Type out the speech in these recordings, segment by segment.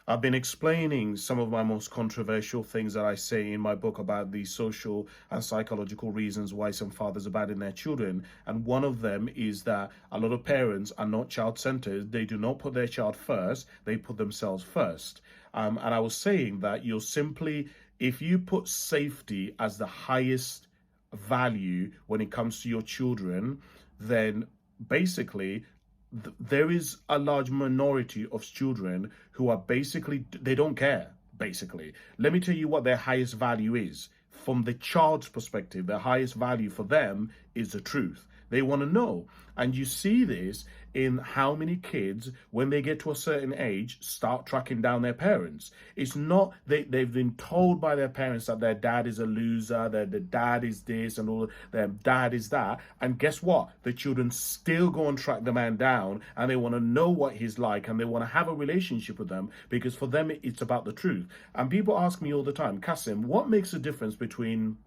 I've been explaining some of my most controversial things that I say in my book about the social and psychological reasons why some fathers abandon their children. And one of them is that a lot of parents are not child-centered. They do not put their child first, they put themselves first. And I was saying that if you put safety as the highest value when it comes to your children, then basically there is a large minority of children who are basically, they don't care. Basically, let me tell you what their highest value is. From the child's perspective, the highest value for them is the truth. They want to know. And you see this in how many kids, when they get to a certain age, start tracking down their parents. It's not they've been told by their parents that their dad is a loser, that the dad is this and all, their dad is that. And guess what? The children still go and track the man down, and they want to know what he's like, and they want to have a relationship with them, because for them it's about the truth. And people ask me all the time, Kasim, what makes a difference between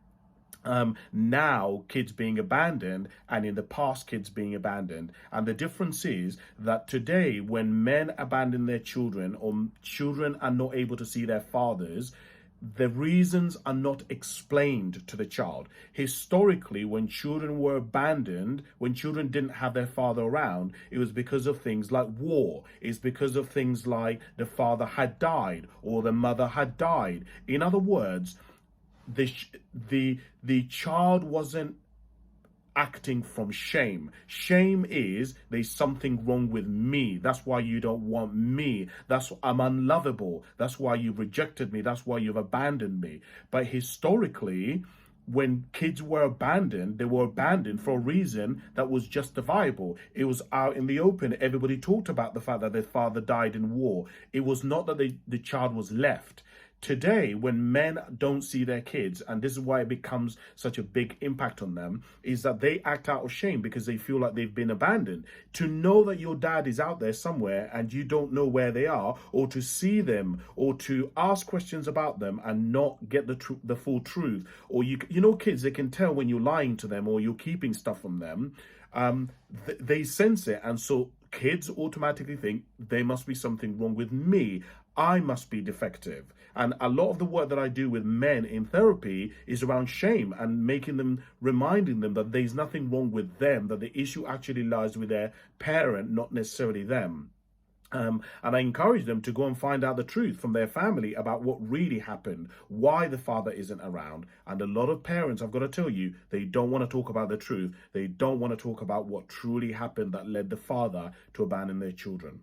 now kids being abandoned and in the past kids being abandoned? And the difference is that today, when men abandon their children, or children are not able to see their fathers, the reasons are not explained to the child. Historically, when children were abandoned, when children didn't have their father around, it was because of things like war. It's because of things like the father had died or the mother had died. In other words, the child wasn't acting from shame. Shame is, there's something wrong with me. That's why you don't want me. I'm unlovable. That's why you've rejected me. That's why you've abandoned me. But historically, when kids were abandoned, they were abandoned for a reason that was justifiable. It was out in the open. Everybody talked about the fact that their father died in war. It was not that the child was left. Today, when men don't see their kids, and this is why it becomes such a big impact on them, is that they act out of shame because they feel like they've been abandoned. To know that your dad is out there somewhere and you don't know where they are, or to see them, or to ask questions about them and not get the full truth, or you know, kids, they can tell when you're lying to them or you're keeping stuff from them. They sense it, and so kids automatically think there must be something wrong with me. I must be defective. And a lot of the work that I do with men in therapy is around shame and reminding them that there's nothing wrong with them, that the issue actually lies with their parent, not necessarily them. And I encourage them to go and find out the truth from their family about what really happened, why the father isn't around. And a lot of parents, I've got to tell you, they don't want to talk about the truth. They don't want to talk about what truly happened that led the father to abandon their children.